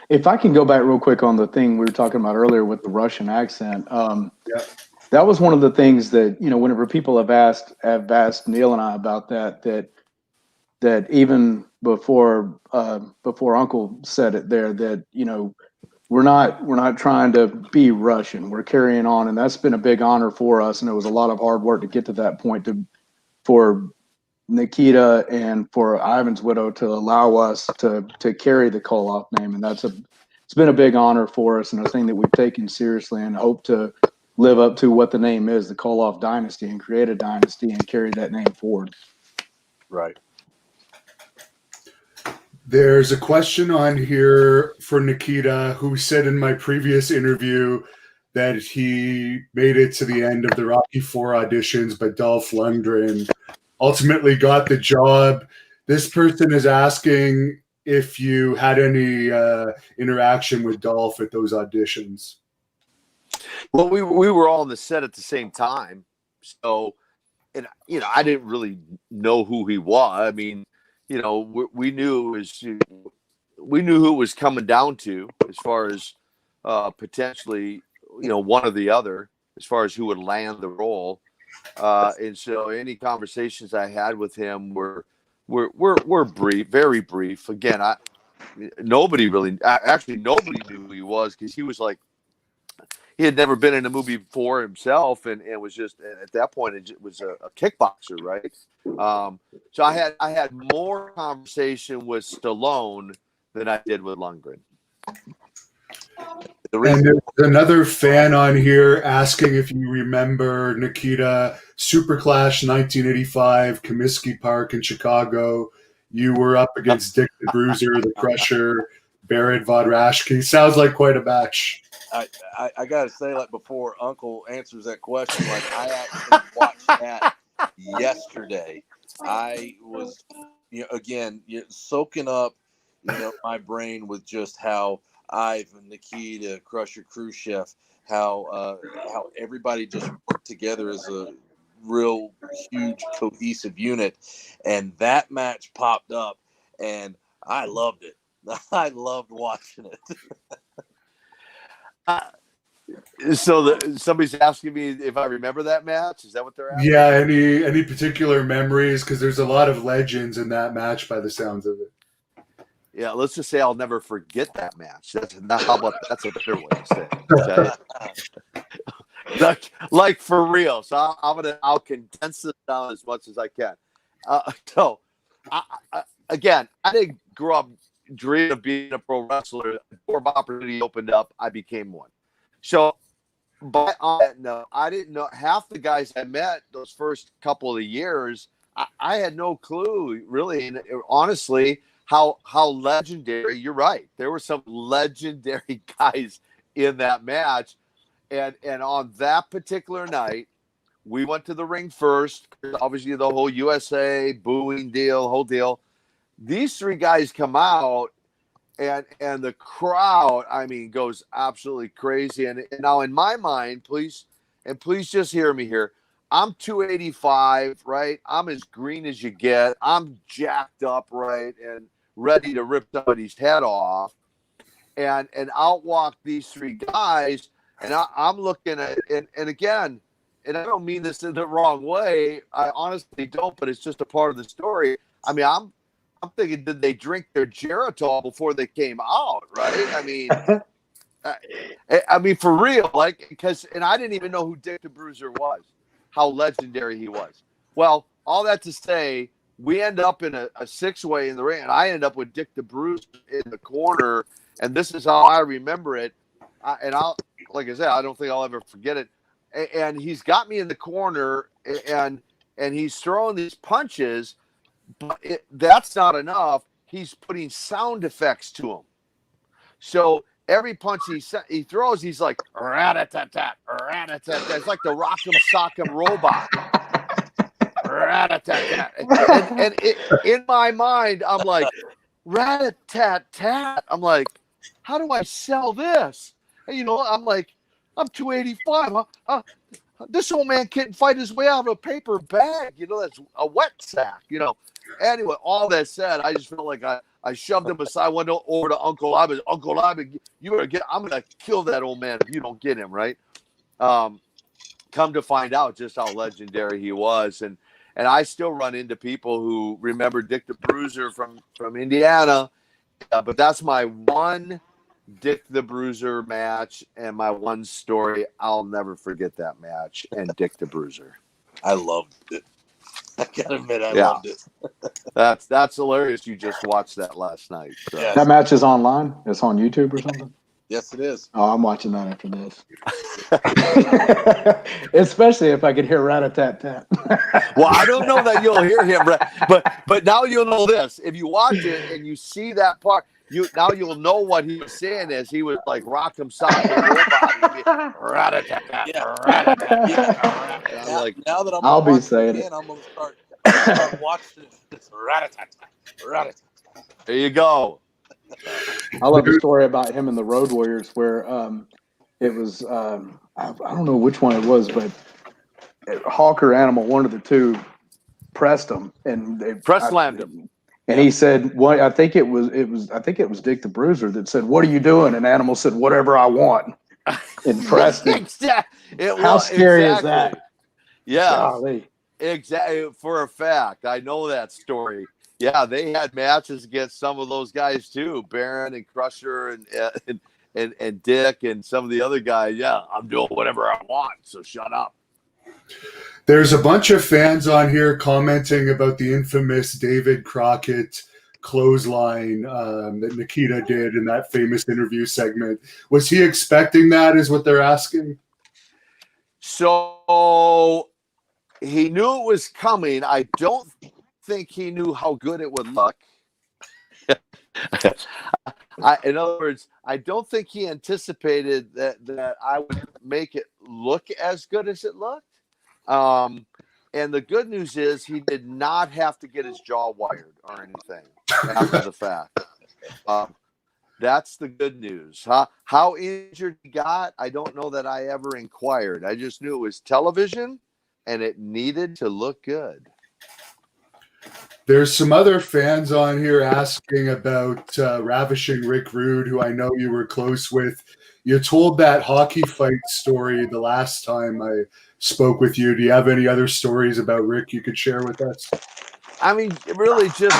If I can go back real quick on the thing we were talking about earlier with the Russian accent, that was one of the things that, whenever people have asked Neil and I about that even before Uncle said it there, that, we're not trying to be Russian. We're carrying on, and that's been a big honor for us. And it was a lot of hard work to get to that point for Nikita and for Ivan's widow to allow us to carry the Koloff name. And it's been a big honor for us and a thing that we've taken seriously and hope to live up to what the name is, the Koloff Dynasty, and create a dynasty and carry that name forward. Right. There's a question on here for Nikita, who said in my previous interview that he made it to the end of the Rocky IV auditions, but Dolph Lundgren ultimately got the job. This person is asking if you had any interaction with Dolph at those auditions. Well, we were all on the set at the same time, so I didn't really know who he was. I mean, we knew who it was coming down to as far as potentially, one or the other, as far as who would land the role. And so any conversations I had with him were brief, very brief. Again, nobody knew who he was, because he was like, he had never been in a movie before himself, and was just, at that point, it was a kickboxer, right? So I had more conversation with Stallone than I did with Lundgren. And there's another fan on here asking if you remember Nikita, Superclash 1985, Comiskey Park in Chicago. You were up against Dick the Bruiser, the Crusher, Barrett Vodrashki. Sounds like quite a match. I gotta say, like, before Uncle answers that question, like, I actually watched that yesterday. I was, again, soaking up, my brain with just how Ivan, Nikita, Crusher, Khrushchev, how everybody just worked together as a real huge cohesive unit, and that match popped up, and I loved it. I loved watching it. So somebody's asking me if I remember that match. Is that what they're asking? Yeah, any particular memories? Because there's a lot of legends in that match by the sounds of it. Yeah, let's just say I'll never forget that match. That's not, how about that's a better way to say it. Okay? like for real. So I'll condense this down as much as I can. So again, I didn't grow up dreaming of being a pro wrestler. The door of opportunity opened up. I became one. So, but on that note, I didn't know half the guys I met those first couple of years. I had no clue, really, and honestly, how legendary. You're right. There were some legendary guys in that match, and on that particular night, we went to the ring first. Obviously, the whole USA booing deal, whole deal. These three guys come out. And the crowd, I mean, goes absolutely crazy. And now in my mind, please just hear me here. I'm 285, right? I'm as green as you get. I'm jacked up, right? And ready to rip somebody's head off. And out walk these three guys. And I'm looking at, and again, and I don't mean this in the wrong way. I honestly don't, but it's just a part of the story. I mean, I'm thinking, did they drink their Geritol before they came out? Right? I mean, for real, like, and I didn't even know who Dick the Bruiser was, how legendary he was. Well, all that to say, we end up in a six-way in the ring, and I end up with Dick the Bruiser in the corner, and this is how I remember it. Like I said, I don't think I'll ever forget it. And he's got me in the corner, and he's throwing these punches. But that's not enough. He's putting sound effects to him. So every punch he throws, he's like, rat-a-tat-tat, rat-a-tat-tat. It's like the Rock'em Sock'em robot. Rat-a-tat-tat. And in my mind, I'm like, rat-a-tat-tat. I'm like, how do I sell this? And, I'm like, I'm 285. This old man can't fight his way out of a paper bag. That's a wet sack, Anyway, all that said, I just felt like I shoved him aside, went over to Uncle Ivan. Uncle Ivan, I'm going to kill that old man if you don't get him, right? Come to find out just how legendary he was. And I still run into people who remember Dick the Bruiser from Indiana. But that's my one Dick the Bruiser match and my one story. I'll never forget that match and Dick the Bruiser. I loved it. I gotta admit, I loved it. That's hilarious. You just watched that last night. So. Yes. That match is online. It's on YouTube or something. Yes, it is. Oh, I'm watching that after this. Especially if I could hear rat-a-tat-tat. Well, I don't know that you'll hear him, but now you'll know this. If you watch it and you see that part, you'll know what he was saying as he was like Rock'em Sock'em robot. Rat-a-tat-tat, rat-a-tat-tat. Now that I'll be saying it. I'm gonna start watching this rat-a-tat-tat, rat-a-tat-tat. There you go. I love the story about him and the Road Warriors where it was I don't know which one it was, but Hawk or Animal, one of the two, pressed him and they slammed him. And he said, "What? I think it was Dick the Bruiser that said, 'What are you doing?'" And Animal said, "Whatever I want." And pressed him. How scary is that? Yeah, exactly. For a fact, I know that story. Yeah, they had matches against some of those guys too, Baron and Crusher and Dick and some of the other guys. Yeah, I'm doing whatever I want, so shut up. There's a bunch of fans on here commenting about the infamous David Crockett clothesline that Nikita did in that famous interview segment. Was he expecting that, is what they're asking? So he knew it was coming. I don't think he knew how good it would look. In other words, I don't think he anticipated that I would make it look as good as it looked. And the good news is he did not have to get his jaw wired or anything after the fact. That's the good news. How injured he got, I don't know that I ever inquired. I just knew it was television and it needed to look good. There's some other fans on here asking about Ravishing Rick Rude, who I know you were close with. You told that hockey fight story the last time I spoke with you. Do you have any other stories about Rick you could share with us? I mean, really, just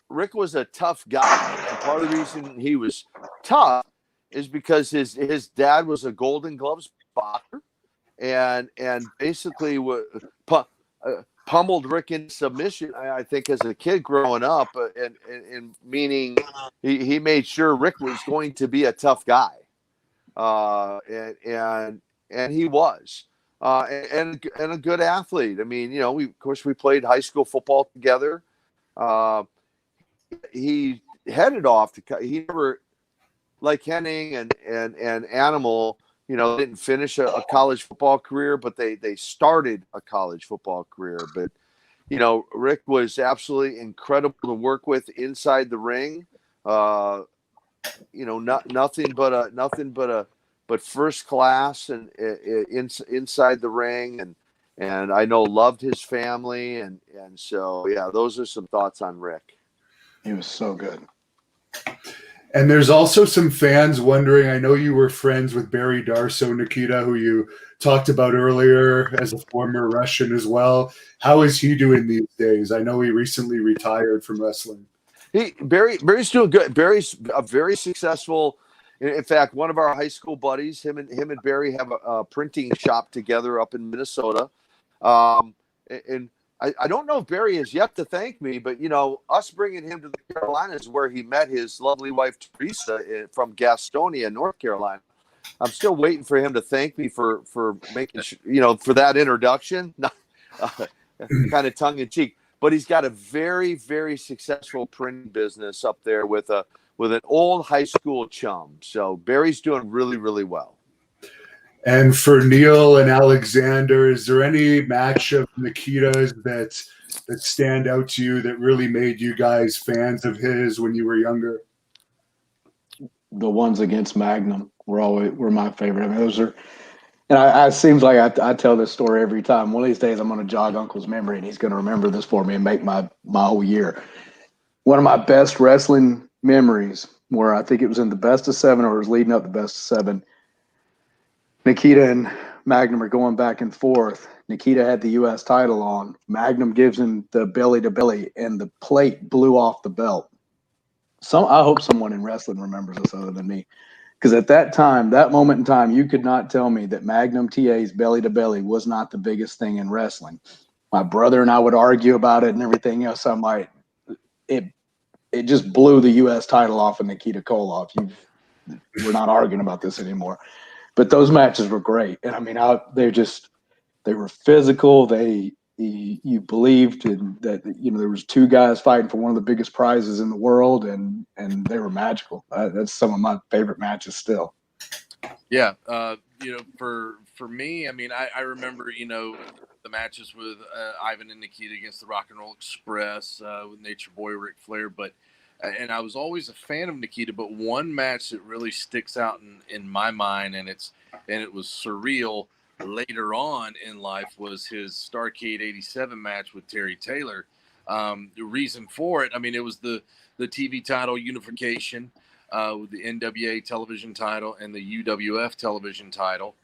Rick was a tough guy, and part of the reason he was tough is because his dad was a Golden Gloves boxer, and basically pummeled Rick in submission. I think as a kid growing up, and meaning he made sure Rick was going to be a tough guy, and he was. And a good athlete. I mean, you know, we played high school football together. He headed off to. He never, like Henning and Animal, you know, didn't finish a college football career, but they started a college football career. But you know, Rick was absolutely incredible to work with inside the ring. You know, nothing but first class and inside the ring, and I know loved his family, and so yeah, those are some thoughts on Rick. He was so good. And there's also some fans wondering, I know you were friends with Barry Darso, Nikita, who you talked about earlier as a former Russian as well. How is he doing these days? I know he recently retired from wrestling. Barry's doing good. Barry's a very successful. In fact, one of our high school buddies, him and Barry have a printing shop together up in Minnesota. And I don't know if Barry has yet to thank me, but you know, us bringing him to the Carolinas where he met his lovely wife Teresa from Gastonia, North Carolina. I'm still waiting for him to thank me for making, you know, for that introduction. Kind of tongue in cheek, but he's got a very, very successful printing business up there with an old high school chum. So Barry's doing really, really well. And for Neil and Alexander, is there any match of Nikita's that stand out to you that really made you guys fans of his when you were younger? The ones against Magnum were my favorite. I mean, those are, and I seems like I tell this story every time. One of these days, I'm going to jog Uncle's memory, and he's going to remember this for me and make my whole year. One of my best wrestling memories, where I think it was in the best of 7 or it was leading up to the best of 7. Nikita and Magnum are going back and forth. Nikita had the U.S. title on. Magnum gives him the belly to belly, and the plate blew off the belt. I hope someone in wrestling remembers this other than me. Because at that time, that moment in time, you could not tell me that Magnum TA's belly to belly was not the biggest thing in wrestling. My brother and I would argue about it and everything else. I'm like, it just blew the U.S. title off of Nikita Koloff. We're not arguing about this anymore. But those matches were great. And I mean, they were physical. You believed in that, you know, there was 2 guys fighting for one of the biggest prizes in the world, and they were magical. That's some of my favorite matches still. Yeah. You know, for me, I mean, I remember, you know, the matches with Ivan and Nikita against the Rock and Roll Express, with Nature Boy Ric Flair, and I was always a fan of Nikita, but one match that really sticks out in my mind, and it was surreal later on in life, was his Starrcade 87 match with Terry Taylor. The reason for it, I mean, it was the TV title unification, with the NWA television title and the UWF television title.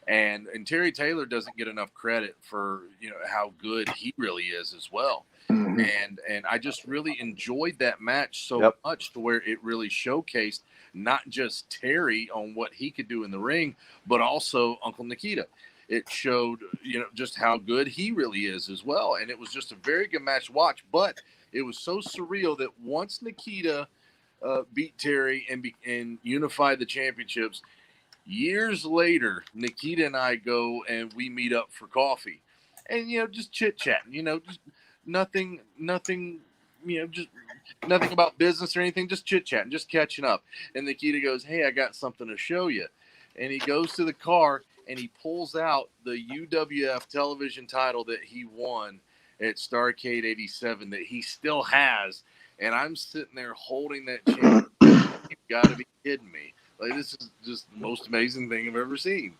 And Terry Taylor doesn't get enough credit for, you know, how good he really is as well. Mm-hmm. And I just really enjoyed that match so much, to where it really showcased not just Terry on what he could do in the ring, but also Uncle Nikita. It showed, you know, just how good he really is as well. And it was just a very good match to watch. But it was so surreal that once Nikita beat Terry and unified the championships, years later, Nikita and I go and we meet up for coffee, and, you know, just chit chatting, you know, just nothing, you know, just nothing about business or anything, just chit chatting, just catching up. And Nikita goes, "Hey, I got something to show you." And he goes to the car and he pulls out the UWF television title that he won at Starrcade 87 that he still has. And I'm sitting there holding that chain. You've got to be kidding me. Like, this is just the most amazing thing I've ever seen.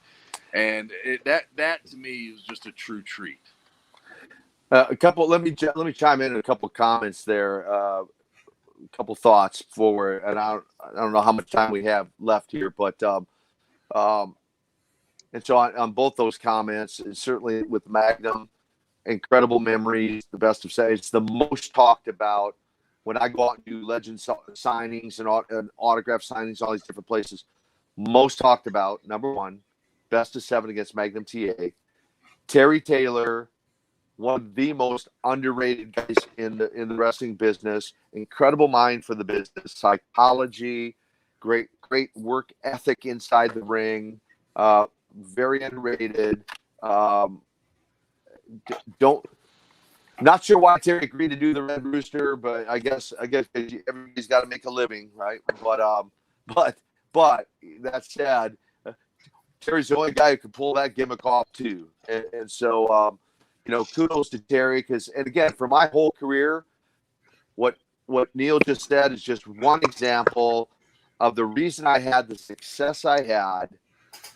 And that to me was just a true treat. A couple. Let me chime in a couple comments there. A couple thoughts forward, and I don't know how much time we have left here, but um, and so on both those comments, certainly with Magnum, incredible memories, the best of say. It's the most talked about when I go out and do legend signings and autograph signings, all these different places. Most talked about, number one, best of 7 against Magnum TA. Terry Taylor, one of the most underrated guys in the wrestling business. Incredible mind for the business, psychology, great work ethic inside the ring. Very underrated. Don't Not sure why Terry agreed to do the Red Rooster, but I guess everybody's got to make a living, right? But that said, Terry's the only guy who can pull that gimmick off too, and so kudos to Terry and again, for my whole career, what Neil just said is just one example of the reason I had the success I had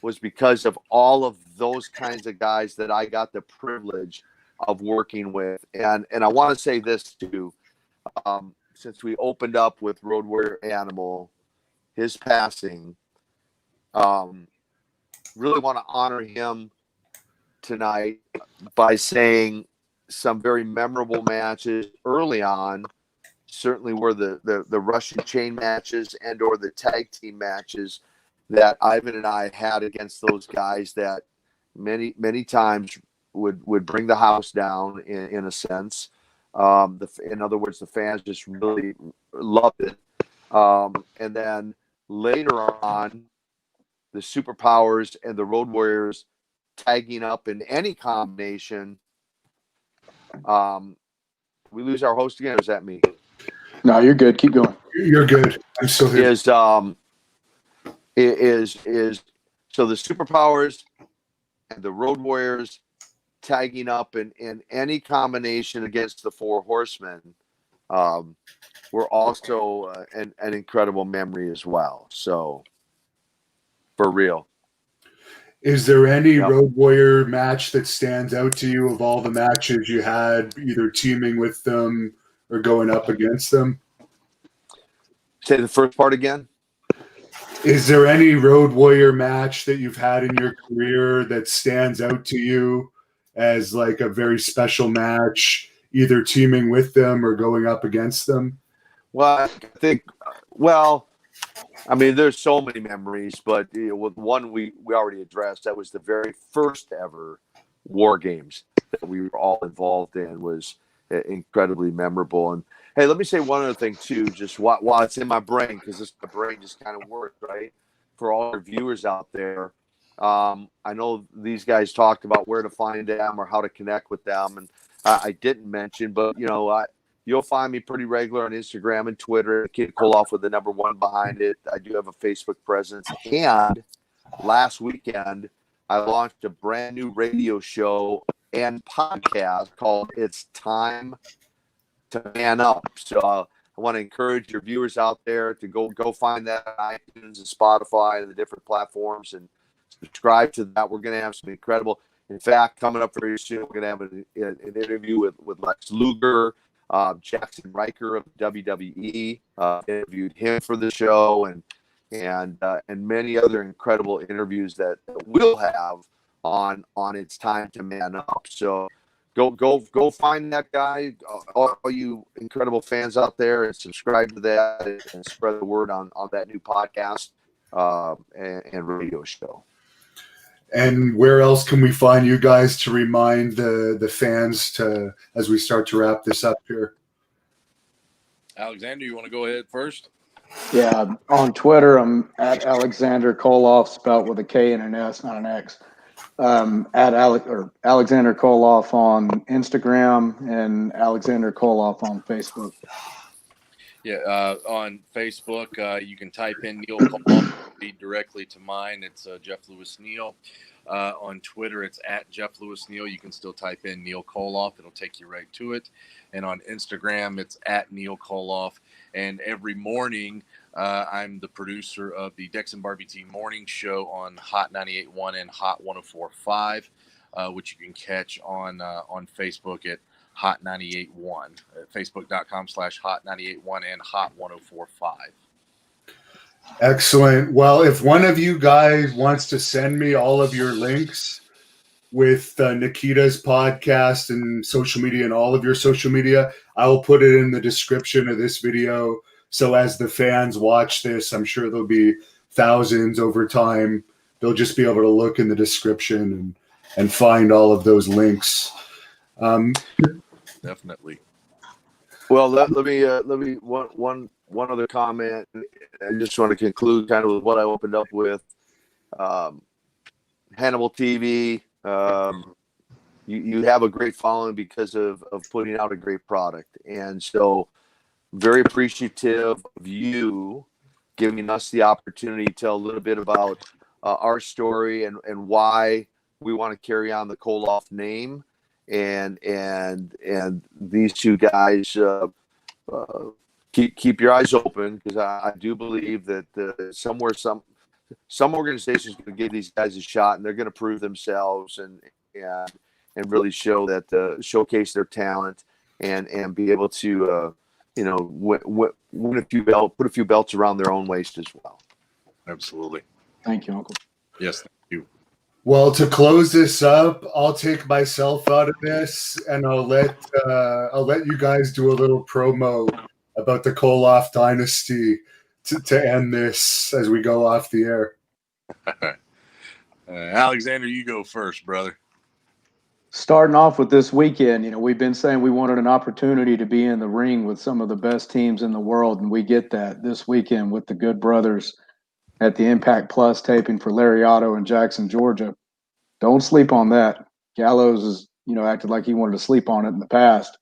was because of all of those kinds of guys that I got the privilege of working with. And I want to say this too, since we opened up with Road Warrior Animal, his passing, really want to honor him tonight by saying some very memorable matches early on certainly were the Russian chain matches and or the tag team matches that Ivan and I had against those guys that many times would bring the house down in a sense. In other words, the fans just really loved it. And then later on, the Superpowers and the Road Warriors tagging up in any combination. We lose our host again, or is that me? No, you're good. Keep going. You're good. I'm still here. Is so the Superpowers and the Road Warriors tagging up in any combination against the Four Horsemen were also an incredible memory as well. So, for real. Is there any Road Warrior match that stands out to you of all the matches you had, either teaming with them or going up against them? Say the first part again. Is there any Road Warrior match that you've had in your career that stands out to you as like a very special match, either teaming with them or going up against them? Well, I think, I mean, there's so many memories, but with one we already addressed, that was the very first ever War Games that we were all involved in, was incredibly memorable. And hey, let me say one other thing too, just while it's in my brain, because my brain just kind of works, right? For all our viewers out there, I know these guys talked about where to find them or how to connect with them, and I didn't mention, but you'll find me pretty regular on Instagram and Twitter. Kid Koloff with the number 1 behind it. I do have a Facebook presence. And last weekend, I launched a brand new radio show and podcast called It's Time to Man Up. So I want to encourage your viewers out there to go find that on iTunes and Spotify and the different platforms and subscribe to that. We're going to have some incredible, in fact, coming up very soon, we're going to have an interview with Lex Luger. Jackson Riker of WWE interviewed him for the show, and many other incredible interviews that we'll have on It's Time to Man Up. So go find that guy, all you incredible fans out there, and subscribe to that and spread the word on that new podcast and radio show. And where else can we find you guys to remind the fans as we start to wrap this up here? Alexander, you want to go ahead first? Yeah, on Twitter, I'm at Alexander Koloff, spelled with a K and an S, not an X. At Alexander Koloff on Instagram and Alexander Koloff on Facebook. Yeah, on Facebook, you can type in Neil Koloff, lead directly to mine. It's Jeff Lewis Neil. On Twitter, it's at Jeff Lewis Neil. You can still type in Neil Koloff. It'll take you right to it. And on Instagram, it's at Neil Koloff. And every morning, I'm the producer of the Dex and Barbie T Morning Show on Hot 98.1 and Hot 104.5, which you can catch on Facebook at Hot981 at Facebook.com/Hot981 and Hot1045. Excellent. Well, if one of you guys wants to send me all of your links with Nikita's podcast and social media and all of your social media, I will put it in the description of this video. So as the fans watch this, I'm sure there'll be thousands over time. They'll just be able to look in the description and find all of those links. Definitely. Well, let me one other comment. I just want to conclude kind of with what I opened up with. Hannibal TV. You have a great following because of putting out a great product, and so very appreciative of you giving us the opportunity to tell a little bit about our story and why we want to carry on the Koloff name, and these two guys keep your eyes open, because I do believe that somewhere some organizations going to give these guys a shot, and they're going to prove themselves and really showcase their talent and be able to win put a few belts around their own waist as well. Absolutely. Thank you, Uncle. Yes, thank you. Well, to close this up, I'll take myself out of this, and I'll let you guys do a little promo about the Koloff Dynasty to end this as we go off the air. Alexander, you go first, brother. Starting off with this weekend, we've been saying we wanted an opportunity to be in the ring with some of the best teams in the world, and we get that this weekend with the Good Brothers at the Impact Plus taping for Lariato in Jackson, Georgia. Don't sleep on that. Gallows has, acted like he wanted to sleep on it in the past.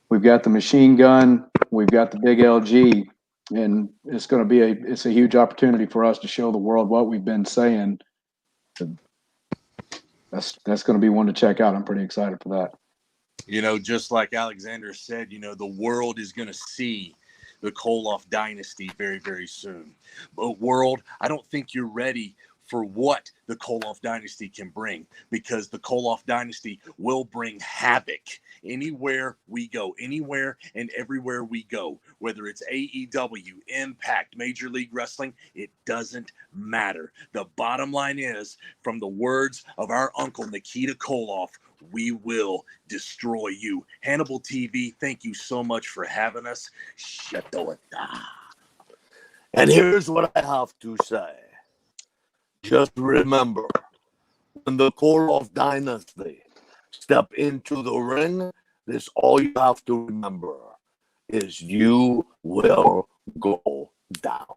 We've got the Machine Gun, we've got the Big LG, and it's going to be a huge opportunity for us to show the world what we've been saying. That's going to be one to check out. I'm pretty excited for that. Just like Alexander said, the world is going to see the Koloff Dynasty very, very soon. But world, I don't think you're ready for what the Koloff Dynasty can bring, because the Koloff Dynasty will bring havoc anywhere we go, anywhere and everywhere we go, whether it's AEW, Impact, Major League Wrestling, it doesn't matter. The bottom line is, from the words of our uncle Nikita Koloff, we will destroy you. Hannibal TV, thank you so much for having us. And here's what I have to say. Just remember, when the Koloff Dynasty step into the ring, this all you have to remember is you will go down.